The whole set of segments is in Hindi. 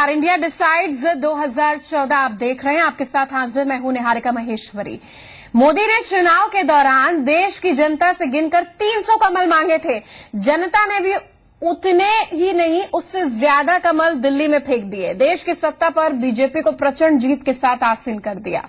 नमस्कार, इंडिया डिसाइड्स 2014 आप देख रहे हैं। आपके साथ हाजिर मैं हूं निहारिका महेश्वरी। मोदी ने चुनाव के दौरान देश की जनता से गिनकर 300 कमल मांगे थे। जनता ने भी उतने ही नहीं, उससे ज्यादा कमल दिल्ली में फेंक दिए। देश की सत्ता पर बीजेपी को प्रचंड जीत के साथ आसीन कर दिया।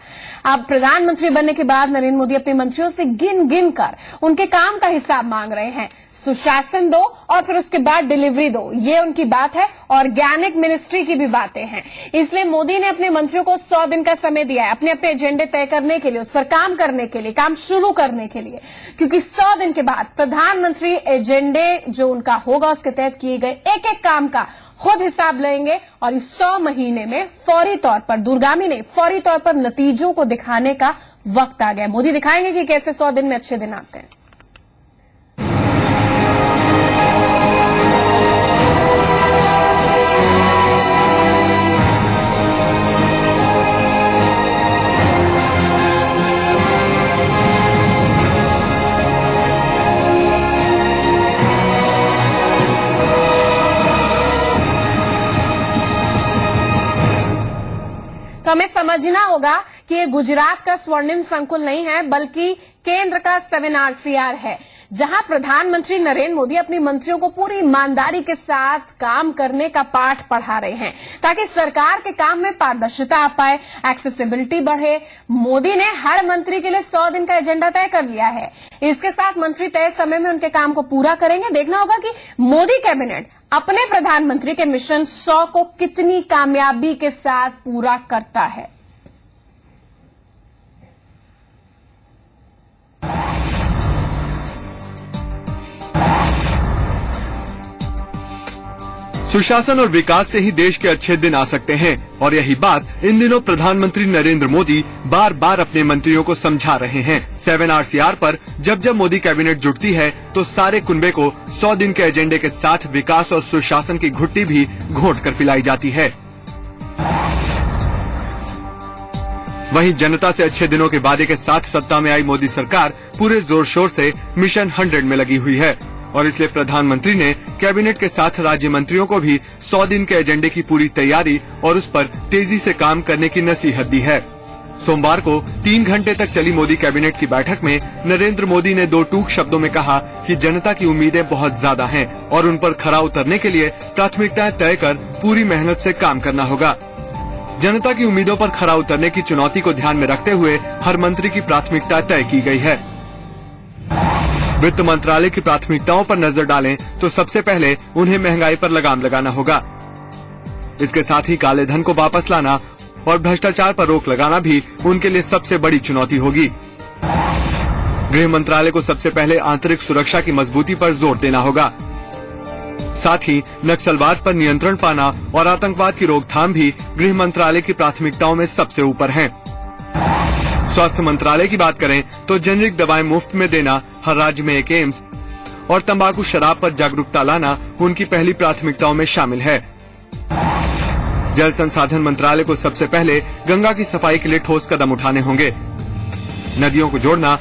अब प्रधानमंत्री बनने के बाद नरेंद्र मोदी अपने मंत्रियों से गिन गिन कर उनके काम का हिसाब मांग रहे हैं। सुशासन दो और फिर उसके बाद डिलीवरी दो, ये उनकी बात है। ऑर्गेनिक मिनिस्ट्री की भी बातें हैं। इसलिए मोदी ने अपने मंत्रियों को 100 दिन का समय दिया है अपने अपने एजेंडे तय करने के लिए, उस पर काम करने के लिए, काम शुरू करने के लिए, क्योंकि 100 दिन के बाद प्रधानमंत्री एजेंडे जो उनका होगा उसके तहत किए गए एक एक काम का खुद हिसाब लेंगे और इस 100 महीने में फौरी तौर पर, दूरगामी नहीं, फौरी तौर पर नतीजों को दिखाने का वक्त आ गया। मोदी दिखाएंगे कि कैसे 100 दिन में अच्छे दिन आते हैं। तो हमें समझना होगा कि ये गुजरात का स्वर्णिम संकुल नहीं है, बल्कि केंद्र का 7RCR है, जहां प्रधानमंत्री नरेंद्र मोदी अपने मंत्रियों को पूरी ईमानदारी के साथ काम करने का पाठ पढ़ा रहे हैं, ताकि सरकार के काम में पारदर्शिता आ पाए, एक्सेसिबिलिटी बढ़े। मोदी ने हर मंत्री के लिए 100 दिन का एजेंडा तय कर लिया है। इसके साथ मंत्री तय समय में उनके काम को पूरा करेंगे। देखना होगा कि मोदी कैबिनेट अपने प्रधानमंत्री के मिशन 100 को कितनी कामयाबी के साथ पूरा करता है। सुशासन और विकास से ही देश के अच्छे दिन आ सकते हैं, और यही बात इन दिनों प्रधानमंत्री नरेंद्र मोदी बार बार अपने मंत्रियों को समझा रहे हैं। 7RCR पर जब जब मोदी कैबिनेट जुटती है तो सारे कुनबे को 100 दिन के एजेंडे के साथ विकास और सुशासन की घुट्टी भी घोंट कर पिलाई जाती है। वहीं जनता से अच्छे दिनों के वादे के साथ सत्ता में आई मोदी सरकार पूरे जोर शोर से मिशन 100 में लगी हुई है, और इसलिए प्रधानमंत्री ने कैबिनेट के साथ राज्य मंत्रियों को भी 100 दिन के एजेंडे की पूरी तैयारी और उस पर तेजी से काम करने की नसीहत दी है। सोमवार को 3 घंटे तक चली मोदी कैबिनेट की बैठक में नरेंद्र मोदी ने 2 टूक शब्दों में कहा कि जनता की उम्मीदें बहुत ज्यादा हैं और उन पर खरा उतरने के लिए प्राथमिकताएं तय कर पूरी मेहनत से काम करना होगा। जनता की उम्मीदों पर खरा उतरने की चुनौती को ध्यान में रखते हुए हर मंत्री की प्राथमिकता तय की गई है। वित्त मंत्रालय की प्राथमिकताओं पर नजर डालें तो सबसे पहले उन्हें महंगाई पर लगाम लगाना होगा। इसके साथ ही काले धन को वापस लाना और भ्रष्टाचार पर रोक लगाना भी उनके लिए सबसे बड़ी चुनौती होगी। गृह मंत्रालय को सबसे पहले आंतरिक सुरक्षा की मजबूती पर जोर देना होगा। साथ ही नक्सलवाद पर नियंत्रण पाना और आतंकवाद की रोकथाम भी गृह मंत्रालय की प्राथमिकताओं में सबसे ऊपर है। स्वास्थ्य मंत्रालय की बात करें तो जेनरिक दवाएं मुफ्त में देना, हर राज्य में एक एम्स और तंबाकू शराब पर जागरूकता लाना उनकी पहली प्राथमिकताओं में शामिल है। जल संसाधन मंत्रालय को सबसे पहले गंगा की सफाई के लिए ठोस कदम उठाने होंगे। नदियों को जोड़ना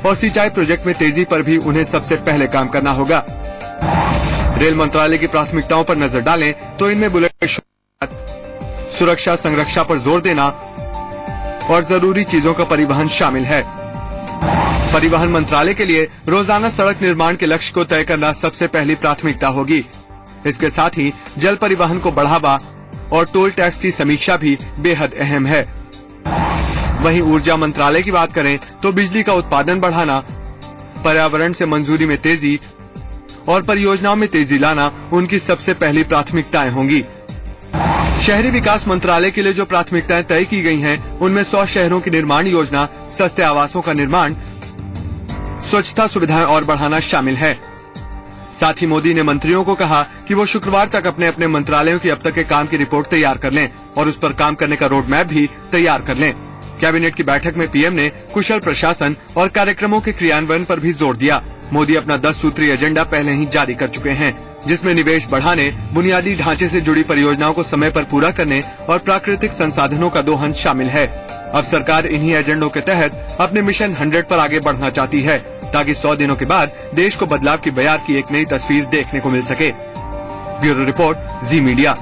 और सिंचाई प्रोजेक्ट में तेजी पर भी उन्हें सबसे पहले काम करना होगा। रेल मंत्रालय की प्राथमिकताओं पर नजर डालें तो इनमें बुलेट सुरक्षा संरक्षा पर जोर देना और जरूरी चीजों का परिवहन शामिल है। परिवहन मंत्रालय के लिए रोजाना सड़क निर्माण के लक्ष्य को तय करना सबसे पहली प्राथमिकता होगी। इसके साथ ही जल परिवहन को बढ़ावा और टोल टैक्स की समीक्षा भी बेहद अहम है। वहीं ऊर्जा मंत्रालय की बात करें तो बिजली का उत्पादन बढ़ाना, पर्यावरण से मंजूरी में तेजी और परियोजनाओं में तेजी लाना उनकी सबसे पहली प्राथमिकताएं होंगी। शहरी विकास मंत्रालय के लिए जो प्राथमिकताएं तय की गई हैं, उनमें 100 शहरों की निर्माण योजना, सस्ते आवासों का निर्माण, स्वच्छता सुविधाएं और बढ़ाना शामिल है। साथ ही मोदी ने मंत्रियों को कहा कि वो शुक्रवार तक अपने अपने मंत्रालयों की अब तक के काम की रिपोर्ट तैयार कर लें और उस पर काम करने का रोड मैप भी तैयार कर लें। कैबिनेट की बैठक में पीएम ने कुशल प्रशासन और कार्यक्रमों के क्रियान्वयन पर भी जोर दिया। मोदी अपना 10 सूत्री एजेंडा पहले ही जारी कर चुके हैं, जिसमें निवेश बढ़ाने, बुनियादी ढांचे से जुड़ी परियोजनाओं को समय पर पूरा करने और प्राकृतिक संसाधनों का दोहन शामिल है। अब सरकार इन्हीं एजेंडों के तहत अपने मिशन 100 पर आगे बढ़ना चाहती है, ताकि 100 दिनों के बाद देश को बदलाव की बयार की एक नई तस्वीर देखने को मिल सके। ब्यूरो रिपोर्ट, जी मीडिया।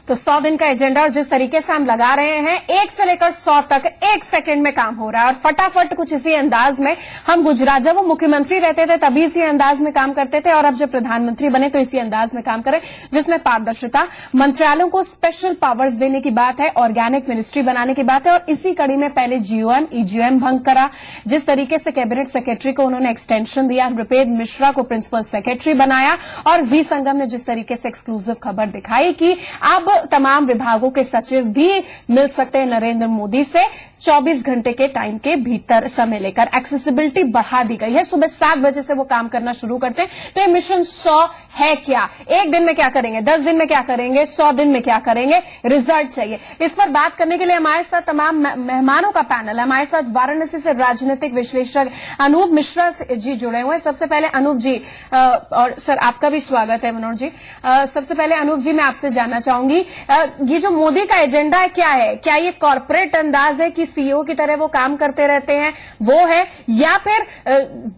तो 100 दिन का एजेंडा और जिस तरीके से हम लगा रहे हैं 1 से लेकर 100 तक 1 सेकंड में काम हो रहा है और फटाफट कुछ इसी अंदाज में हम गुजरात, जब वो मुख्यमंत्री रहते थे तभी इसी अंदाज में काम करते थे और अब जब प्रधानमंत्री बने तो इसी अंदाज में काम करें, जिसमें पारदर्शिता, मंत्रालयों को स्पेशल पावर्स देने की बात है, ऑर्गेनिक मिनिस्ट्री बनाने की बात है। और इसी कड़ी में पहले जीओएम, ईजीएम भंग करा, जिस तरीके से कैबिनेट सेक्रेटरी को उन्होंने एक्सटेंशन दिया, नृपेद मिश्रा को प्रिंसिपल सेक्रेटरी बनाया और जी संगम ने जिस तरीके से एक्सक्लूसिव खबर दिखाई कि अब तमाम विभागों के सचिव भी मिल सकते हैं नरेंद्र मोदी से 24 घंटे के टाइम के भीतर समय लेकर। एक्सेसिबिलिटी बढ़ा दी गई है, सुबह 7 बजे से वो काम करना शुरू करते हैं। तो ये मिशन 100 है क्या? 1 दिन में क्या करेंगे, 10 दिन में क्या करेंगे, 100 दिन में क्या करेंगे, रिजल्ट चाहिए। इस पर बात करने के लिए हमारे साथ तमाम मेहमानों का पैनल है। हमारे साथ वाराणसी से राजनीतिक विश्लेषक अनूप मिश्रा जी जुड़े हुए हैं। सबसे पहले अनूप जी, और सर आपका भी स्वागत है मनोज जी। सबसे पहले अनूप जी मैं आपसे जानना चाहूंगी, ये जो मोदी का एजेंडा है क्या है? क्या ये कॉर्पोरेट अंदाज है कि सीईओ की तरह वो काम करते रहते हैं, वो है, या फिर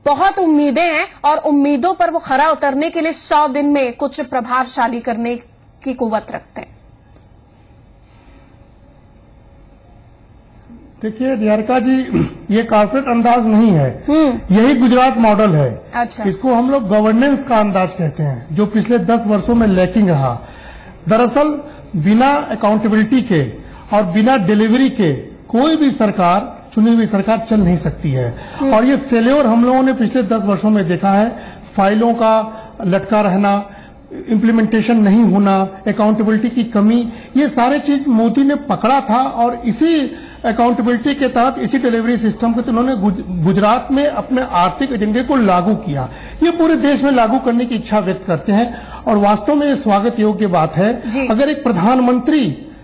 बहुत उम्मीदें हैं और उम्मीदों पर वो खरा उतरने के लिए 100 दिन में कुछ प्रभावशाली करने की कुव्वत रखते हैं? देखिए निहारिका जी, ये कॉर्पोरेट अंदाज नहीं है, यही गुजरात मॉडल है। अच्छा। इसको हम लोग गवर्नेंस का अंदाज कहते हैं, जो पिछले 10 वर्षों में लैकिंग रहा। दरअसल बिना अकाउंटेबिलिटी के और बिना डिलीवरी के कोई भी सरकार, चुनी हुई सरकार चल नहीं सकती है। और ये फेल्योर हम लोगों ने पिछले 10 वर्षों में देखा है। फाइलों का लटका रहना, इम्प्लीमेंटेशन नहीं होना, अकाउंटेबिलिटी की कमी, ये सारे चीज मोदी ने पकड़ा था और इसी अकाउंटेबिलिटी के तहत, इसी डिलीवरी सिस्टम के तहत उन्होंने गुजरात में अपने आर्थिक एजेंडे को लागू किया। ये पूरे देश में लागू करने की इच्छा व्यक्त करते हैं और वास्तव में ये स्वागत योग्य बात है। अगर एक प्रधानमंत्री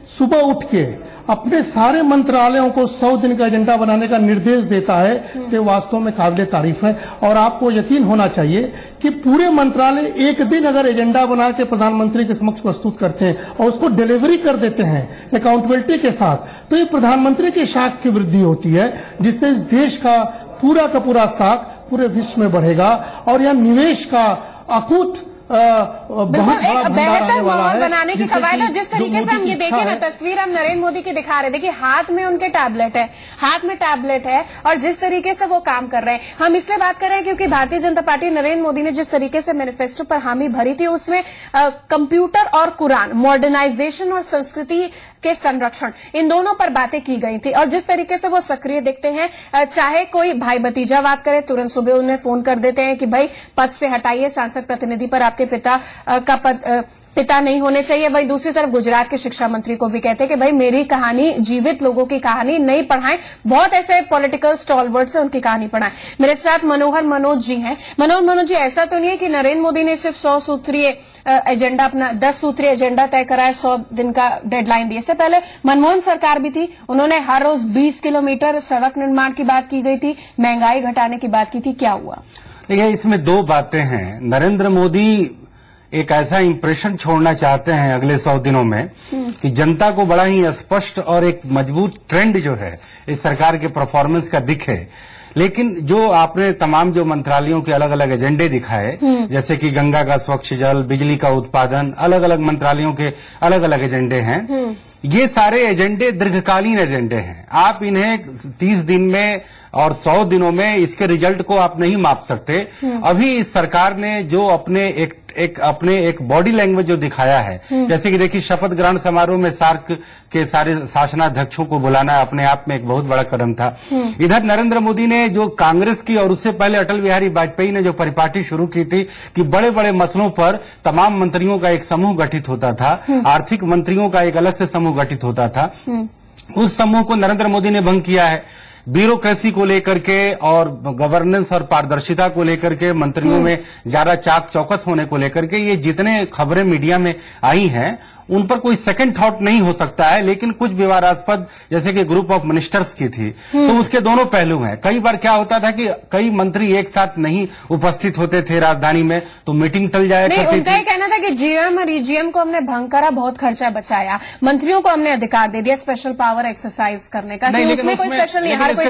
सुबह उठ के अपने सारे मंत्रालयों को 100 दिन का एजेंडा बनाने का निर्देश देता है तो वास्तव में काबिले तारीफ है। और आपको यकीन होना चाहिए कि पूरे मंत्रालय एक दिन अगर एजेंडा बना के प्रधानमंत्री के समक्ष प्रस्तुत करते हैं और उसको डिलीवरी कर देते हैं अकाउंटेबिलिटी के साथ, तो ये प्रधानमंत्री की साख की वृद्धि होती है, जिससे इस देश का पूरा साख पूरे विश्व में बढ़ेगा और यह निवेश का अकूत बिल्कुल एक बेहतर माहौल बनाने की कवायद है। जिस तरीके से हम ये देखें ना, तस्वीर हम नरेंद्र मोदी की दिखा रहे, देखिए हाथ में उनके टैबलेट है, हाथ में टैबलेट है और जिस तरीके से वो काम कर रहे हैं। हम इसलिए बात कर रहे हैं क्योंकि भारतीय जनता पार्टी, नरेंद्र मोदी ने जिस तरीके से मैनिफेस्टो पर हामी भरी थी, उसमें कंप्यूटर और कुरान, मॉडर्नाइजेशन और संस्कृति के संरक्षण, इन दोनों पर बातें की गई थी। और जिस तरीके से वो सक्रिय दिखते हैं, चाहे कोई भाई भतीजा बात करे, तुरंत सुबह उन्हें फोन कर देते हैं कि भाई पद से हटाइए, सांसद प्रतिनिधि पर के पिता का पिता नहीं होने चाहिए। वही दूसरी तरफ गुजरात के शिक्षा मंत्री को भी कहते हैं कि भाई मेरी कहानी, जीवित लोगों की कहानी नहीं पढ़ाएं। बहुत ऐसे पॉलिटिकल स्टॉलवर्ड्स हैं, उनकी कहानी पढ़ाएं। मेरे साथ मनोज जी हैं। मनोज जी, ऐसा तो नहीं है कि नरेंद्र मोदी ने सिर्फ 100 सूत्रीय एजेंडा, अपना 10 सूत्रीय एजेंडा तय कराया, 100 दिन का डेडलाइन दी। इससे पहले मनमोहन सरकार भी थी, उन्होंने हर रोज 20 किलोमीटर सड़क निर्माण की बात की गई थी, महंगाई घटाने की बात की थी। क्या हुआ? देखिए, इसमें 2 बातें हैं। नरेंद्र मोदी एक ऐसा इंप्रेशन छोड़ना चाहते हैं अगले 100 दिनों में कि जनता को बड़ा ही स्पष्ट और एक मजबूत ट्रेंड जो है इस सरकार के परफॉर्मेंस का दिखे। लेकिन जो आपने तमाम जो मंत्रालयों के अलग अलग एजेंडे दिखाए, जैसे कि गंगा का स्वच्छ जल, बिजली का उत्पादन, अलग अलग मंत्रालयों के अलग अलग एजेंडे हैं, ये सारे एजेंडे दीर्घकालीन एजेंडे हैं। आप इन्हें 30 दिन में और 100 दिनों में इसके रिजल्ट को आप नहीं माप सकते। अभी इस सरकार ने जो अपने एक बॉडी लैंग्वेज जो दिखाया है, जैसे कि देखिए शपथ ग्रहण समारोह में सार्क के सारे शासनाध्यक्षों को बुलाना अपने आप में एक बहुत बड़ा कदम था। इधर नरेंद्र मोदी ने जो कांग्रेस की और उससे पहले अटल बिहारी वाजपेयी ने जो परिपाटी शुरू की थी कि बड़े बड़े मसलों पर तमाम मंत्रियों का एक समूह गठित होता था, आर्थिक मंत्रियों का एक अलग से समूह गठित होता था, उस समूह को नरेंद्र मोदी ने भंग किया है। ब्यूरोक्रेसी को लेकर के और गवर्नेंस और पारदर्शिता को लेकर के, मंत्रियों में ज्यादा चाक चौकस होने को लेकर के ये जितने खबरें मीडिया में आई हैं उन पर कोई सेकंड थॉट नहीं हो सकता है। लेकिन कुछ विवादास्पद, जैसे कि ग्रुप ऑफ मिनिस्टर्स की थी, तो उसके दोनों पहलू हैं। कई बार क्या होता था कि कई मंत्री एक साथ नहीं उपस्थित होते थे राजधानी में, तो मीटिंग टल जाया करती थी। उनका ये कहना था कि जीएम और ईजीएम को हमने भंग करा, बहुत खर्चा बचाया, मंत्रियों को हमने अधिकार दे दिया स्पेशल पावर एक्सरसाइज करने का। उसमें कोई स्पेशल नहीं, हर कोई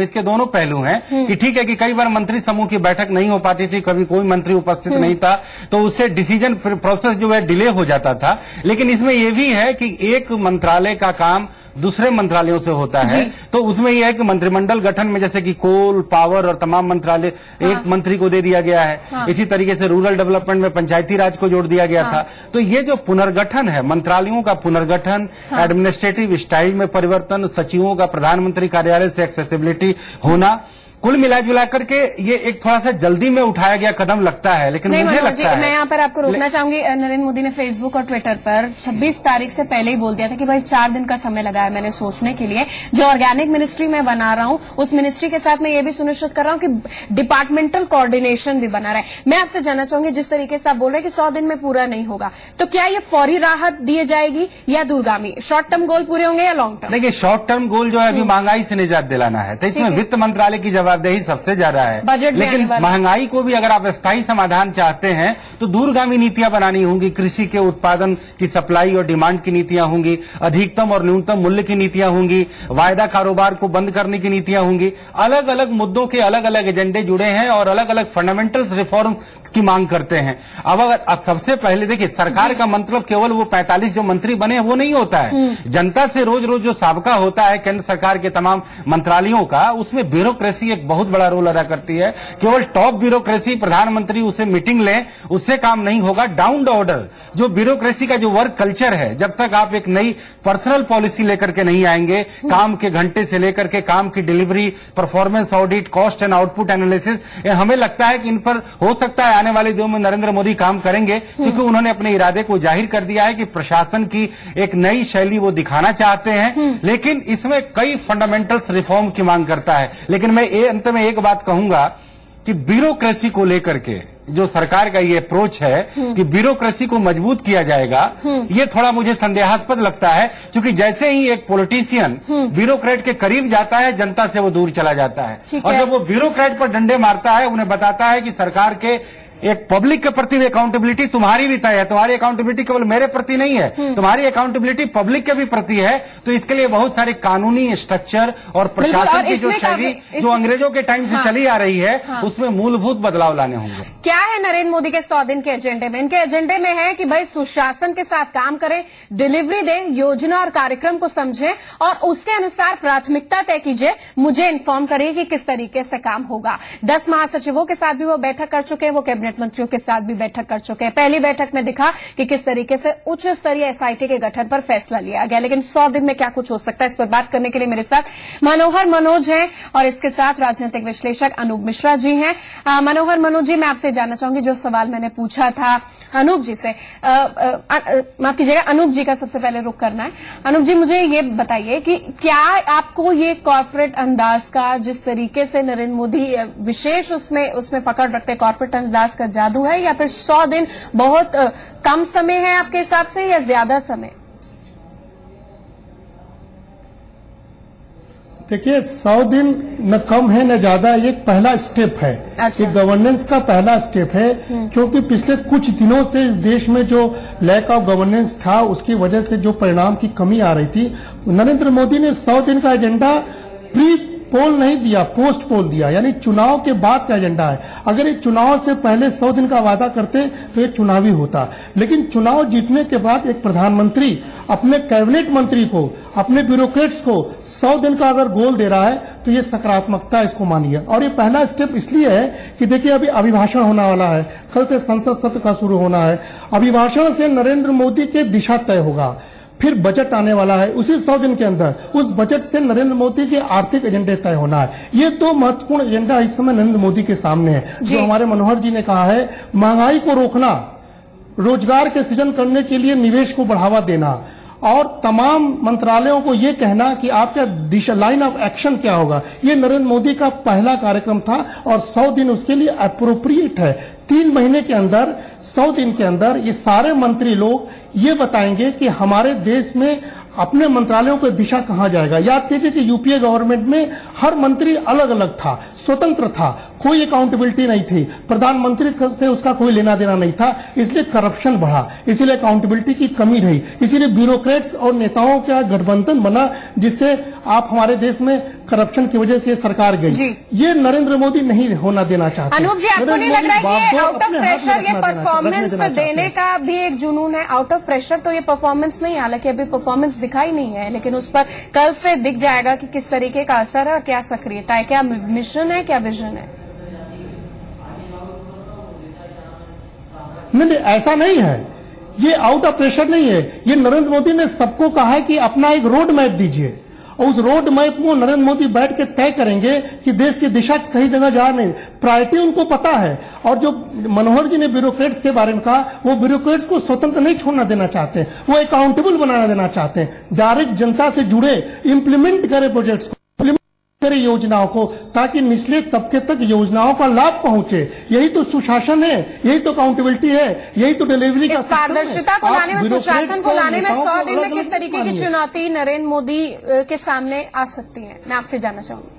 इसके दोनों पहलू हैं कि ठीक है कि कई बार मंत्री समूह की बैठक नहीं हो पाती थी, कभी कोई मंत्री उपस्थित नहीं था, तो उससे डिसीजन प्रोसेस जो है डिले हो जाता था। लेकिन इसमें यह भी है कि एक मंत्रालय का काम दूसरे मंत्रालयों से होता है, तो उसमें यह है कि मंत्रिमंडल गठन में जैसे कि कोल, पावर और तमाम मंत्रालय एक मंत्री को दे दिया गया है। इसी तरीके से रूरल डेवलपमेंट में पंचायती राज को जोड़ दिया गया था। तो ये जो पुनर्गठन है, मंत्रालयों का पुनर्गठन, एडमिनिस्ट्रेटिव स्टाइल में परिवर्तन, सचिवों का प्रधानमंत्री कार्यालय से एक्सेसिबिलिटी होना, कुल मिला करके ये एक थोड़ा सा जल्दी में उठाया गया कदम लगता है। लेकिन मुझे लगता है, मैं यहाँ पर आपको रोकना चाहूंगी। नरेंद्र मोदी ने फेसबुक और ट्विटर पर 26 तारीख से पहले ही बोल दिया था कि भाई 4 दिन का समय लगा है मैंने सोचने के लिए। जो ऑर्गेनिक मिनिस्ट्री मैं बना रहा हूँ, उस मिनिस्ट्री के साथ मैं ये भी सुनिश्चित कर रहा हूँ कि डिपार्टमेंटल कोऑर्डिनेशन भी बना रहा है। मैं आपसे जानना चाहूंगी, जिस तरीके से आप बोल रहे हैं कि 100 दिन में पूरा नहीं होगा, तो क्या ये फौरी राहत दी जाएगी या दूरगामी? शॉर्ट टर्म गोल पूरे होंगे या लॉन्ग टर्म? देखिए, शॉर्ट टर्म गोल जो है अभी महंगाई से निजात दिलाना है, तो इसमें वित्त मंत्रालय की जवाबदेही सबसे ज्यादा है। लेकिन महंगाई को भी अगर आप स्थायी समाधान चाहते हैं तो दूरगामी नीतियां बनानी होंगी। कृषि के उत्पादन की सप्लाई और डिमांड की नीतियां होंगी, अधिकतम और न्यूनतम मूल्य की नीतियां होंगी, वायदा कारोबार को बंद करने की नीतियां होंगी। अलग अलग मुद्दों के अलग अलग एजेंडे जुड़े हैं और अलग अलग फंडामेंटल रिफॉर्म की मांग करते हैं। अब सबसे पहले देखिए, सरकार का मतलब केवल वो 45 जो मंत्री बने वो नहीं होता है। जनता से रोज रोज जो साबका होता है केंद्र सरकार के तमाम मंत्रालयों का, उसमें ब्यूरोक्रेसी एक बहुत बड़ा रोल अदा करती है। केवल टॉप ब्यूरोक्रेसी, प्रधानमंत्री उसे मीटिंग ले, उससे काम नहीं होगा। डाउन द ऑर्डर जो ब्यूरोक्रेसी का जो वर्क कल्चर है, जब तक आप एक नई पर्सनल पॉलिसी लेकर के नहीं आएंगे, काम के घंटे से लेकर के काम की delivery, performance audit, cost and output analysis, हमें लगता है कि इन पर हो सकता है आने वाले दिनों में नरेंद्र मोदी काम करेंगे, क्योंकि उन्होंने अपने इरादे को जाहिर कर दिया है कि प्रशासन की एक नई शैली वो दिखाना चाहते हैं। लेकिन इसमें कई फंडामेंटल्स रिफॉर्म की मांग करता है। लेकिन मैं अंत में एक बात कहूंगा कि ब्यूरोक्रेसी को लेकर के जो सरकार का ये अप्रोच है कि ब्यूरोक्रेसी को मजबूत किया जाएगा, ये थोड़ा मुझे संदेहास्पद लगता है, क्योंकि जैसे ही एक पॉलिटिशियन ब्यूरोक्रेट के करीब जाता है, जनता से वो दूर चला जाता है। और जब वो ब्यूरोक्रेट पर डंडे मारता है, उन्हें बताता है कि सरकार के एक पब्लिक के प्रति अकाउंटेबिलिटी तुम्हारी भी तय है, तुम्हारी अकाउंटेबिलिटी केवल मेरे प्रति नहीं है, तुम्हारी अकाउंटेबिलिटी पब्लिक के भी प्रति है। तो इसके लिए बहुत सारे कानूनी स्ट्रक्चर और प्रशासन की जो शैली जो अंग्रेजों के टाइम से चली आ रही है, उसमें मूलभूत बदलाव लाने होंगे। क्या है नरेंद्र मोदी के 100 दिन के एजेंडे में? इनके एजेंडे में है कि भाई सुशासन के साथ काम करें, डिलीवरी दें, योजना और कार्यक्रम को समझें और उसके अनुसार प्राथमिकता तय कीजिए, मुझे इन्फॉर्म करिए कि किस तरीके से काम होगा। 10 महासचिवों के साथ भी वो बैठक कर चुके हैं, वो कैबिनेट मंत्रियों के साथ भी बैठक कर चुके हैं। पहली बैठक में दिखा कि किस तरीके से उच्च स्तरीय एसआईटी के गठन पर फैसला लिया गया। लेकिन 100 दिन में क्या कुछ हो सकता है, इस पर बात करने के लिए मेरे साथ मनोहर मनोज हैं और इसके साथ राजनीतिक विश्लेषक अनूप मिश्रा जी हैं। मनोहर मनोज जी, मैं आपसे जानना चाहूंगी, जो सवाल मैंने पूछा था अनूप जी से, माफ कीजिएगा, अनूप जी का सबसे पहले रुख करना है। अनूप जी, मुझे ये बताइए कि क्या आपको ये कॉर्पोरेट अंदाज का, जिस तरीके से नरेंद्र मोदी विशेष उसमें पकड़ रखते, कॉर्पोरेट अंदाज का जादू है, या फिर 100 दिन बहुत कम समय है आपके हिसाब से या ज्यादा समय? देखिए, 100 दिन न कम है न ज्यादा, ये एक पहला स्टेप है। अच्छा। ये गवर्नेंस का पहला स्टेप है, क्योंकि पिछले कुछ दिनों से इस देश में जो लैक ऑफ गवर्नेंस था, उसकी वजह से जो परिणाम की कमी आ रही थी, नरेंद्र मोदी ने 100 दिन का एजेंडा प्री पोल नहीं दिया, पोस्ट पोल दिया, यानी चुनाव के बाद का एजेंडा है। अगर ये चुनाव से पहले 100 दिन का वादा करते तो ये चुनावी होता, लेकिन चुनाव जीतने के बाद एक प्रधानमंत्री अपने कैबिनेट मंत्री को, अपने ब्यूरोक्रेट्स को 100 दिन का अगर गोल दे रहा है तो ये सकारात्मकता इसको मानिए। और ये पहला स्टेप इसलिए है कि देखिए, अभी अभिभाषण होने वाला है, कल से संसद सत्र का शुरू होना है। अभिभाषण से नरेंद्र मोदी के दिशा तय होगा, फिर बजट आने वाला है, उसी 100 दिन के अंदर उस बजट से नरेंद्र मोदी के आर्थिक एजेंडे तय होना है। ये 2 महत्वपूर्ण एजेंडा इस समय नरेंद्र मोदी के सामने है। जो हमारे मनोहर जी ने कहा है, महंगाई को रोकना, रोजगार के सृजन करने के लिए निवेश को बढ़ावा देना, और तमाम मंत्रालयों को ये कहना कि आपका दिशा, लाइन ऑफ एक्शन क्या होगा, ये नरेंद्र मोदी का पहला कार्यक्रम था और 100 दिन उसके लिए अप्रोप्रिएट है। 3 महीने के अंदर, 100 दिन के अंदर ये सारे मंत्री लोग ये बताएंगे कि हमारे देश में अपने मंत्रालयों की दिशा कहां जाएगा। याद कीजिए कि यूपीए गवर्नमेंट में हर मंत्री अलग अलग था, स्वतंत्र था, कोई अकाउंटेबिलिटी नहीं थी, प्रधानमंत्री से उसका कोई लेना देना नहीं था, इसलिए करप्शन बढ़ा, इसीलिए अकाउंटेबिलिटी की कमी रही, इसीलिए ब्यूरोक्रेट्स और नेताओं का गठबंधन बना, जिससे आप हमारे देश में करप्शन की वजह से सरकार गई। ये नरेंद्र मोदी नहीं होना देना चाहते। अनूप जी, आपको नहीं लग रहा है कि आउट ऑफ प्रेशर ये परफॉर्मेंस देने का भी एक जुनून है? आउट ऑफ प्रेशर तो ये परफॉर्मेंस नहीं है, हालांकि अभी परफॉर्मेंस दिखाई नहीं है, लेकिन उस पर कल से दिख जाएगा कि किस तरीके का असर है और क्या सक्रियता है, क्या मिशन है, क्या विजन है। नहीं, ऐसा नहीं है, ये आउट ऑफ प्रेशर नहीं है। ये नरेंद्र मोदी ने सबको कहा है कि अपना एक रोड मैप दीजिए, और उस रोड मैप को नरेंद्र मोदी बैठ के तय करेंगे कि देश की दिशा सही जगह जा रही है। प्रायोरिटी उनको पता है। और जो मनोहर जी ने ब्यूरोक्रेट्स के बारे में कहा, वो ब्यूरोक्रेट्स को स्वतंत्र नहीं छोड़ना देना चाहते, वो अकाउंटेबल बनाना देना चाहते हैं। डायरेक्ट जनता से जुड़े, इंप्लीमेंट करे प्रोजेक्ट्स को, करे योजनाओं को, ताकि निचले तबके तक योजनाओं का लाभ पहुंचे। यही तो सुशासन है, यही तो अकाउंटेबिलिटी है, यही तो डिलीवरी का पारदर्शिता को लाने में, सुशासन को लाने में 100 दिन में किस तरीके की चुनौती नरेंद्र मोदी के सामने आ सकती है, मैं आपसे जानना चाहूंगी।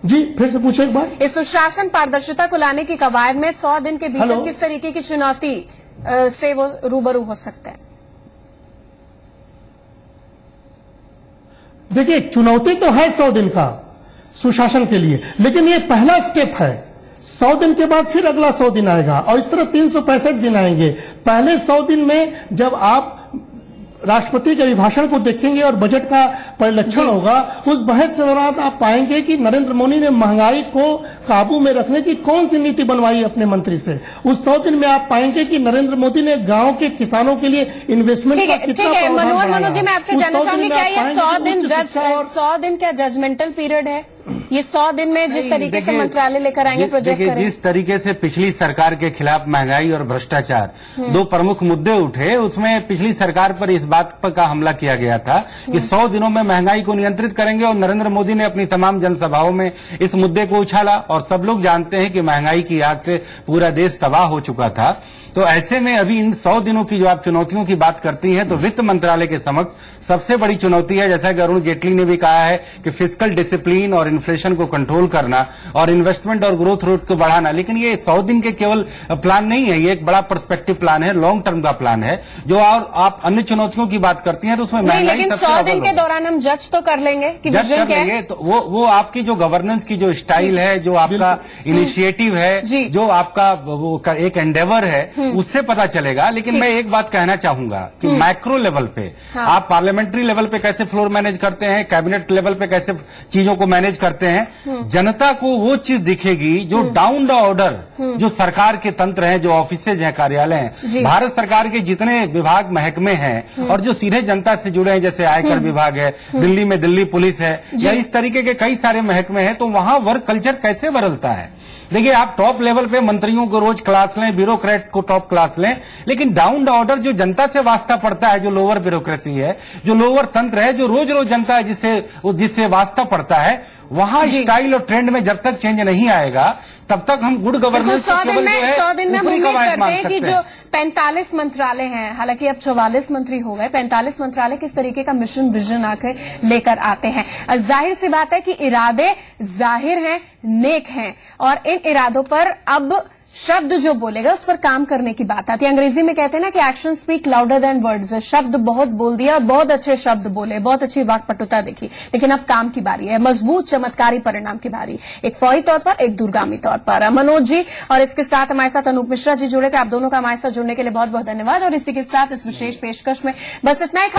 जी, फिर से पूछो एक बार। इस सुशासन पारदर्शिता को लाने की कवायद में 100 दिन के भीतर किस तरीके की चुनौती से वो रूबरू हो सकते हैं? देखिए, चुनौती तो है 100 दिन का सुशासन के लिए, लेकिन ये पहला स्टेप है। 100 दिन के बाद फिर अगला 100 दिन आएगा, और इस तरह 365 दिन आएंगे। पहले 100 दिन में जब आप राष्ट्रपति के अभिभाषण को देखेंगे और बजट का परिलक्षण होगा, उस बहस के दौरान आप पाएंगे कि नरेंद्र मोदी ने महंगाई को काबू में रखने की कौन सी नीति बनवाई अपने मंत्री से। उस 100 दिन में आप पाएंगे कि नरेंद्र मोदी ने गांव के किसानों के लिए इन्वेस्टमेंट का कितना प्रावधान बनाया। मनोहर जी, मैं आपसे जानना चाहूंगी, क्या ये 100 दिन क्या जजमेंटल पीरियड है? ये 100 दिन में जिस तरीके से मंत्रालय लेकर आएंगे, प्रोजेक्ट करेंगे, जिस तरीके से पिछली सरकार के खिलाफ महंगाई और भ्रष्टाचार 2 प्रमुख मुद्दे उठे, उसमें पिछली सरकार पर इस बात पर का हमला किया गया था कि 100 दिनों में महंगाई को नियंत्रित करेंगे, और नरेंद्र मोदी ने अपनी तमाम जनसभाओं में इस मुद्दे को उछाला, और सब लोग जानते हैं कि महंगाई की आग से पूरा देश तबाह हो चुका था। तो ऐसे में अभी इन 100 दिनों की जो आप चुनौतियों की बात करती हैं, तो वित्त मंत्रालय के समक्ष सबसे बड़ी चुनौती है, जैसा कि अरुण जेटली ने भी कहा है, कि फिस्कल डिसिप्लिन और इन्फ्लेशन को कंट्रोल करना और इन्वेस्टमेंट और ग्रोथ रेट को बढ़ाना। लेकिन ये 100 दिन के केवल प्लान नहीं है, ये एक बड़ा पर्सपेक्टिव प्लान है, लॉन्ग टर्म का प्लान है। जो और आप अन्य चुनौतियों की बात करती हैं, तो उसमें नहीं, लेकिन 100 दिन के दौरान हम जज तो कर लेंगे कि विजन क्या है। तो वो आपकी जो गवर्नेंस की जो स्टाइल है, जो आपका इनिशिएटिव है, जो आपका वो एक एंडेवर है, उससे पता चलेगा। लेकिन मैं एक बात कहना चाहूंगा कि मैक्रो लेवल पे आप पार्लियामेंट्री लेवल पे कैसे फ्लोर मैनेज करते हैं, कैबिनेट लेवल पे कैसे चीजों को मैनेज करते हैं, जनता को वो चीज दिखेगी जो डाउन द ऑर्डर जो सरकार के तंत्र हैं, जो ऑफिसेज हैं, कार्यालय हैं, भारत सरकार के जितने विभाग महकमे हैं और जो सीधे जनता से जुड़े हैं, जैसे आयकर विभाग है, दिल्ली में दिल्ली पुलिस है, या इस तरीके के कई सारे महकमे हैं, तो वहां वर्क कल्चर कैसे बदलता है। देखिए, आप टॉप लेवल पे मंत्रियों को रोज क्लास लें, ब्यूरोक्रेट को टॉप क्लास लें, लेकिन डाउन द ऑर्डर जो जनता से वास्ता पड़ता है, जो लोअर ब्यूरोक्रेसी है, जो लोअर तंत्र है, जो रोज रोज जनता है जिससे वास्ता पड़ता है, वहां स्टाइल और ट्रेंड में जब तक चेंज नहीं आएगा, तब तक हम गुड गवर्नेंस 100 दिन में हम उम्मीद करते हैं कि जो 45 मंत्रालय हैं, हालांकि अब 44 मंत्री हो गए, 45 मंत्रालय किस तरीके का मिशन विजन आकर लेकर आते हैं। जाहिर सी बात है कि इरादे जाहिर हैं, नेक हैं, और इन इरादों पर अब शब्द जो बोलेगा उस पर काम करने की बात आती है। अंग्रेजी में कहते हैं ना कि action speak louder than words. शब्द बहुत बोल दिया और बहुत अच्छे शब्द बोले, बहुत अच्छी वाक्पटुता दिखी, लेकिन अब काम की बारी है, मजबूत चमत्कारी परिणाम की बारी, एक फौरी तौर पर, एक दूरगामी तौर पर। मनोज जी और इसके साथ हमारे साथ अनूप मिश्रा जी जुड़े थे, आप दोनों का हमारे साथ जुड़ने के लिए बहुत बहुत धन्यवाद। और इसी के साथ इस विशेष पेशकश में बस इतना ही।